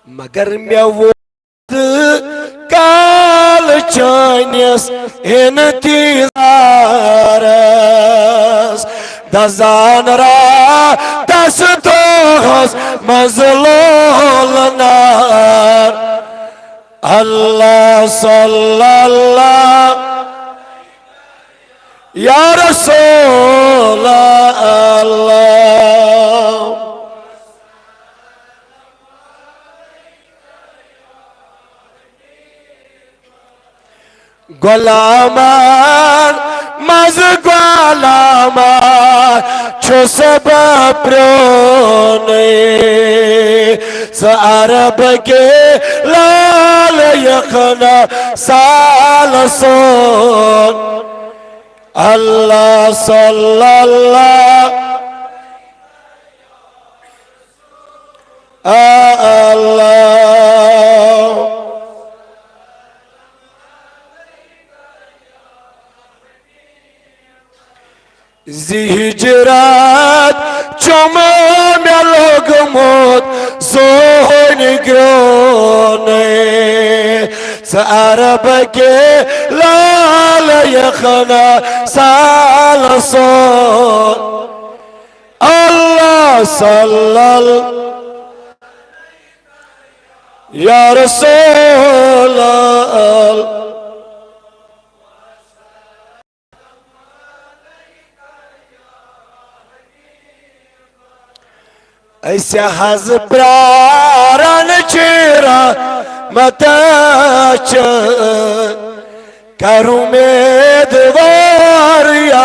मगर मे वोत काल चानिस इंतजारस दजान रातस दोहस मजलोल नार अल्लाह सल्लल्लाहु या रसूल अल्लाह गुलामान मज गुलामान छो सब प्रोने स अरब के लाल यखना साल सोन अल्लाह सल्लल्लाहु अल्लाह जिहिजरात चुमा में लोग मोत जोहन ग्रोने स अरब के लाल यखना साल सोन अल्लाह सल्लल्लाहु या रसूल अल्लाह ऐसे हज प्रारन चेरा मताच करूं में दवारिया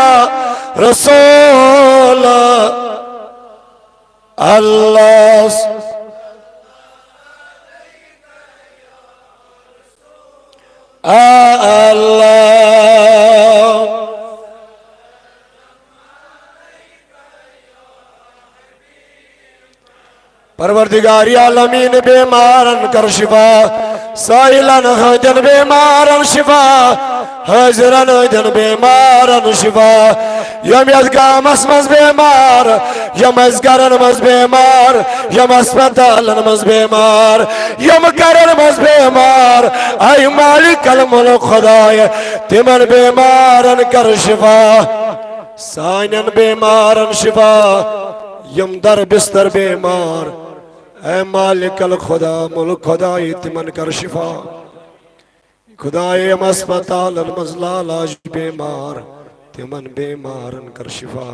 रसूल अल्लाह अल्लाह परवरदिगार आलमीन बेमारन कर शिफा साइलन हजन बेमारन शिफा हजरन हजन बेमारन शिफा यम यदगामस मज बेमार यम असगरन मज बेमार यम अस्पतालन मज बेमार यम करन मज बेमार ay मालिक अल मुल्क खुदाय तिमन बेमारन कर शिफा साइनन बेमारन शिफा यम दर बिस्तर बेमार ऐ मालिक अल खुदा मुल्क खुदाई तिमन कर शिफा खुदाए अस्पताल मजलालाज बेमार तिमन बेमारन कर शिफा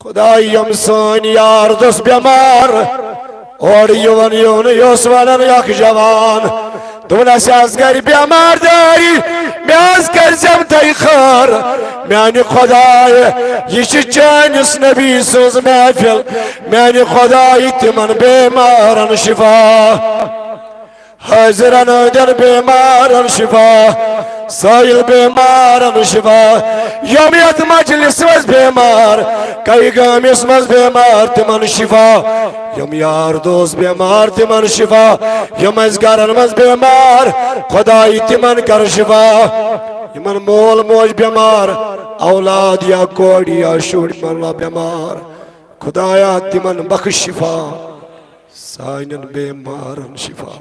खुदाई यम सन यार दोस्त बेमार और युवन युवन योस वनन यख जवान दोनस असगर बेमार दारी म्याज कर जम तय खर म्यान खुदाय यह चानिस नबी सोज महफिल म्यान खुदाय तिमन बेमारन शिफा हाजिरन दर बेमारन शिफा साइल बेमारन शिफा यमियत मजलिस मज बेमार कई गामिस मज बेमार तिमन शिफा यम यार दोस्त बेमार तिमन शिफा यम असगरन मज बेमार खुदाई तिमन कर शिफा यमन मोल मोज बेमार औलाद या कोड़ी या शुर मल्ला बेमार खुदाया तिमन बख्श शिफा साइनन बेमारन शिफा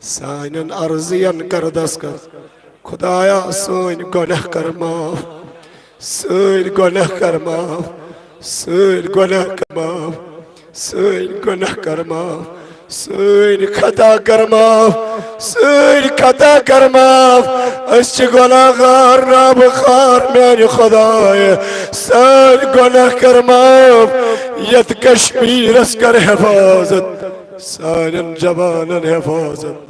साइनन अर्जियन कर दस्कर खुदाया सोन गुनाह कर माफ सोन गुनाह कर माफ सोन गुनाह कर माफ सोन गुनाह कर माफ सोन खता कर माफ सोन खता कर माफ अस गुनाहगार रब खार मेरे खुदाय सोन गुनाह कर माफ यत कश्मीरस कर हिफाजत सानन जवानन हिफाजत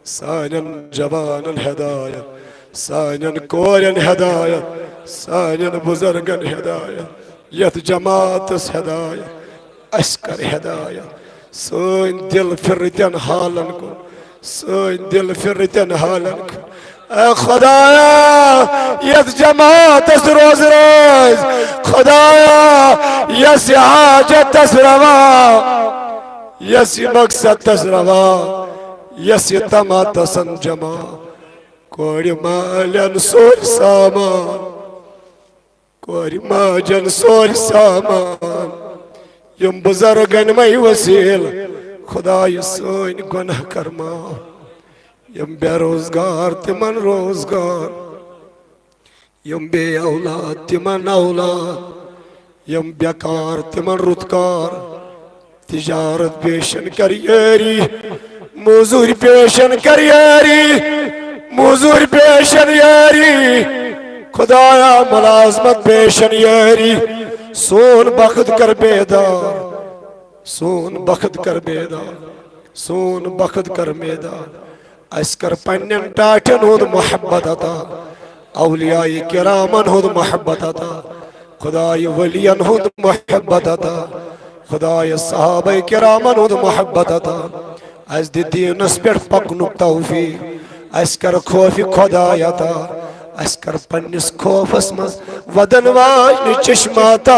सानन जवानन हिदायत सानन कोरन हिदायत सानन बुजुर्गन हिदायत यत जमातस हिदायत अस्कर हिदायत सोन दिल फिरतन हालन को सोन दिल फिरतन हालन को ए खुदाया यत जमातस रोज रोज खुदाया यस हाजत तसरवा यस मकसद तसरवा यस तमा तसन जमा कोरि मालन सोर सामान कोरि माजन सोर सामान यम बुजुर्गन मई वसील खुदा सन गुनाह कर माफ यम बेरोजगार तिमन रोजगार यम बे औलाद तिमन औलाद यम बेकार तिमन रुतकार तिजारत पेशन करियरी मजूर पेशन करियरी मजूर पेशन यारी खुदाया मुलाजमत पेशन यारी सोन बख्त कर बेदार सोन बख्त कर बेदार सोन बख्त कर बेदार अस्कर पन्नन टाटन होद मोहब्बत अता औलियाए किरामन होद मोहब्बत अता खुदाय वलियन होद मोहब्बत अता खुदाय सहाबा किरामन होद मोहब्बत अता अस दीनस पे पकनुक तौफीक अस्कर खौफ खुदाय अता अस्कर पन्निस खौफस मज वदन वाजन चश्माता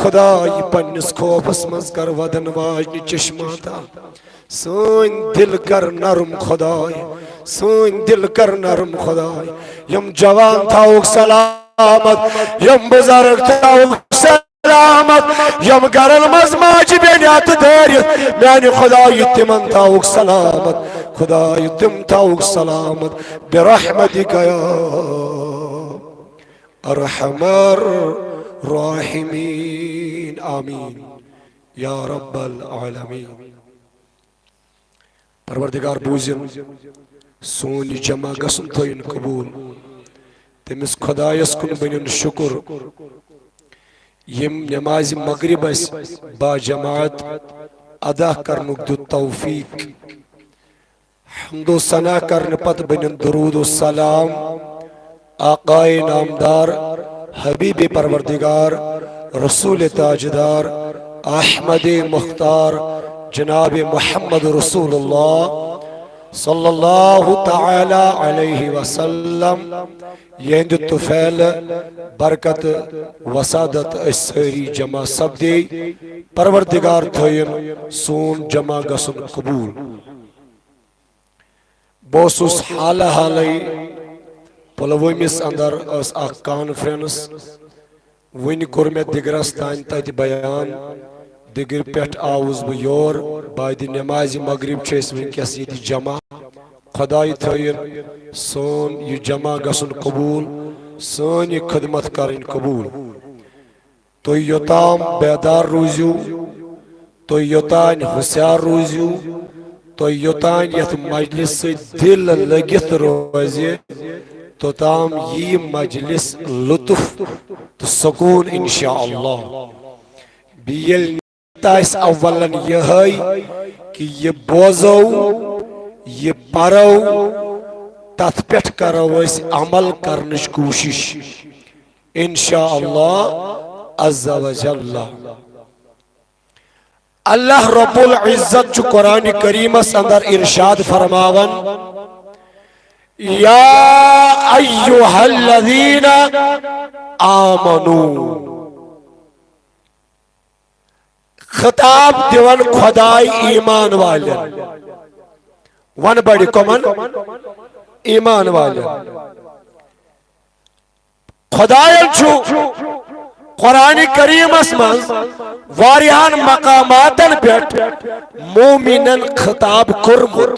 खुदाय पन्निस खौफस मज कर वदन वाजन चश्माता सोन दिल कर नरम खुदाय सोन दिल कर नरम खुदाय यम जवान थाउक सलामत यम बुजुर्ग थाउक सलामत यम गरल मज माज बेनियात दारित मैंने खुदाय तिमन थाउक सलामत खुदाय तिम थाउक सलामत बिरहमतिक या अरहमर राहिमीन आमीन या रब्बल आलमीन। परवरदिगार बूजिम सोन जमा गसन थोइन कबूल तमिस खुदायस कुन बनिन शुक्र यम नमाज मगरिब बा जमात अदा करनुक दु तौफीक हम्दो सना करने पत बनिन दुरूद सलाम आकाए नामदार हबीब परवरदिगार रसूल ताजदार अहमद मुख्तार जनाब मोहम्मद रसूलुल्लाह सल्लल्लाहु तआला अलैहि वसल्लम यंद तुफैल बरकत वसादत असरी जमा सब्दे परवरदिगार थयन सोन जमा गसन कबूल बोसुस हाल हालै पुलवमिस अंदर आ कॉन्फ्रेंस वन कोर मे दिगरस तान तत बयान दिगर पे आउस बह योर बाद नमाज मगरिब वनकस ये जमा खुदाई थयन सोन यह जमा गसन कबूल सोन यह खदमत कर कबूल तो योताम बेदार रूजू तो योतान हुशियार रूजू तो योतान यथ मजलिस से दिल लगित रोजे तो ताम ये मजलिस लुत्फ तो सुकून इंशाअल्लाह बियल ताइस अव्वलन यह कि ये बोझो ये परो तथ पे करो अमल करने कोशिश इंशाअल्लाह अज़्ज़ा व जल्ला। अल्लाह रब्बुल इज्जत जो कुरान करीमस अंदर इरशाद फरमावन या अय्युहल्लज़ीना आमनू खिताब दिवन खुदाई ईमान वाले वन बड़ी कमन ईमान वाले खुदाय कुरान करीमस मज वारियान मकामातन पेट मोमिनन खिताब कुरमुत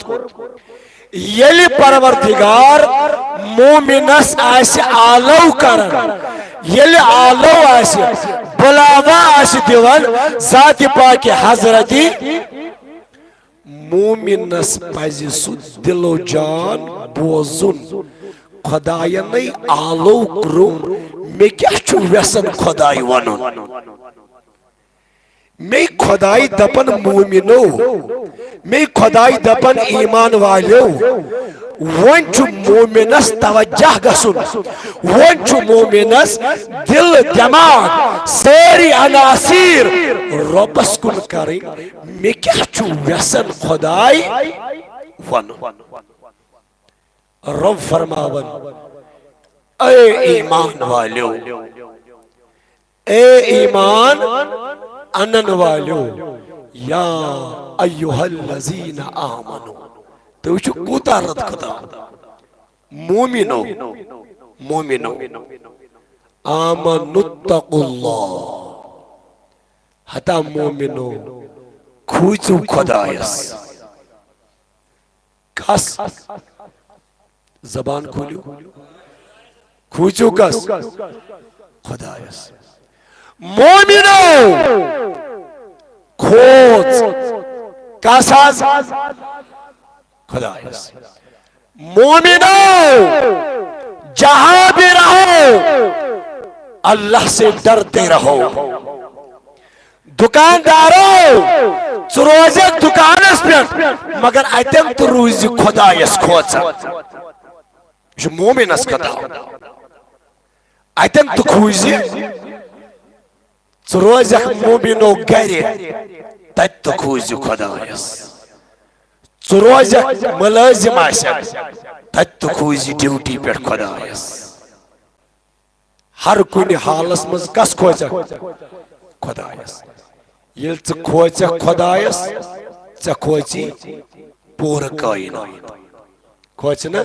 यलि परवरदिगार मोमिनस आस आलो करन यलि आलो आस बुलावा आस दिवन जाति पाक हजरती मोमिनस पज सु दिलो जान बोजुन खुदायन आलो करुम मे क्या व्यसन खुदाई वन मे खुदाई दपन मोमिनो मे खुदाई दपन ईमान वालो वन मोमिनस तवज्जह गसुन वन मोमिनस दिल दिमाग सारी अनासीर रबस कुन करें मे क्या व्यसन खुदाई वन रब फरमावन ए ईमान वालो ए ईमान अनन वालो या अय्युहल्लज़ीना आमनू तो कूता रद खुदा मोमिनो मोमिनो आमनुत्तकुल्लाह हता मोमिनो खोचू खुदायस कस जबान खोलियो खोचू कस खुदायस मोमिनो खोज कस खुदायस मोमिनो जहां भी रहो अल्लाह से डरते रहो दुकानदारों रोज दुकानस पे मगर अतम तो रोज खुदायस खोजन मोमिनस कथा अतम तो खोज रोज मोमिनो गर तत तो खोज खुदायस रोज मुलाजिम तत तो खोज ड्यूटी पे खुदायस हर कुन हालस मज कस खोज खुदायस ये खोज खुदायस खोजी पूरा कायनात खोज न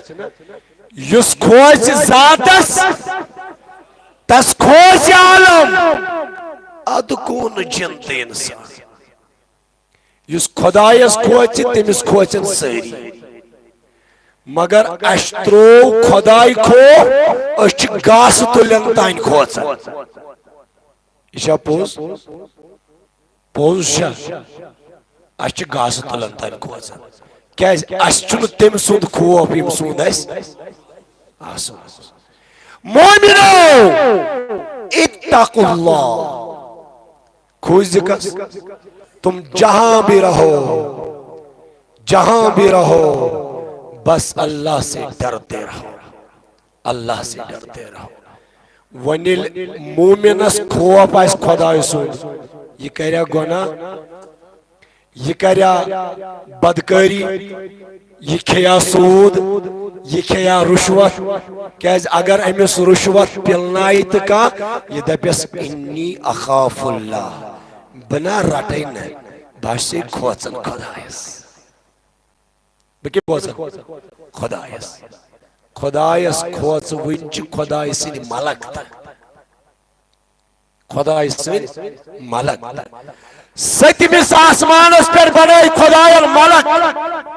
युस खोज जातस तस खोज आलम अद कौन जिंद इंसान युस खुदायस खोज तमिस खोजन सारी मगर अश्त्रो खुदाई खो अश गास तुलन तान खोजन यह पोज पोज अश गास तुलन तान खोजन क्या तम सुंद खौफ यम सुंद मोमिनो इत्तकुल्लाह खोज तुम जहां भी रहो बस अल्लाह से डरते रहो अल्लाह से डरते रहो वनिल मोमिनस खौफ आस खुदाय सुन यह कर्या गुनाह यह कर्या बदकारी यह खेया सूद यह खेया रुश्वत क्या अगर अमिस रुश्वत पिलनाई तो का यह दपस इन्नी अखाफुल्लाह बना रटे न बासे खोचन खुदायस खुदायस खुदायस खोच वन खुदाय सिंद मलक खुदाय सिंद मलक सतमिस आसमानस पे बनाई खुदायन मलक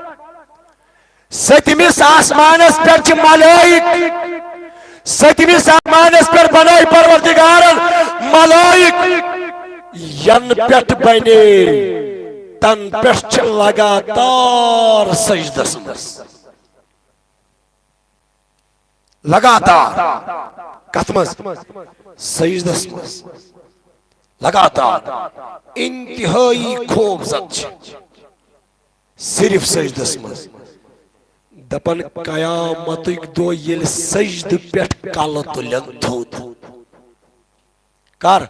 सतमिस आसमानस पे मलाइक सतमिस आसमानस पे बनाई परवरदिगारन मलाइक यन पेट बने तन पेट लगातार सजदस मस लगातार कथ मस सजदस मस लगातार इंतहाई खूबसूरत सिर्फ सजदस मस दपन कयामतुक दो येल सजद पेट कल तुलन थोद कर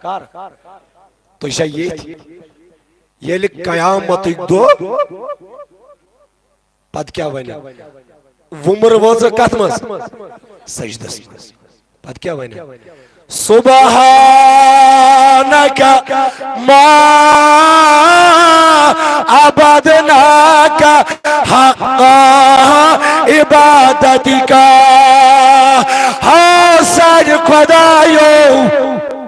तो ये कयामतुक दो पद क्या बने वुमर वोज कथ मस सजदस मस पद क्या बने सुबहानका मा अबदनाका हक्का इबादतिका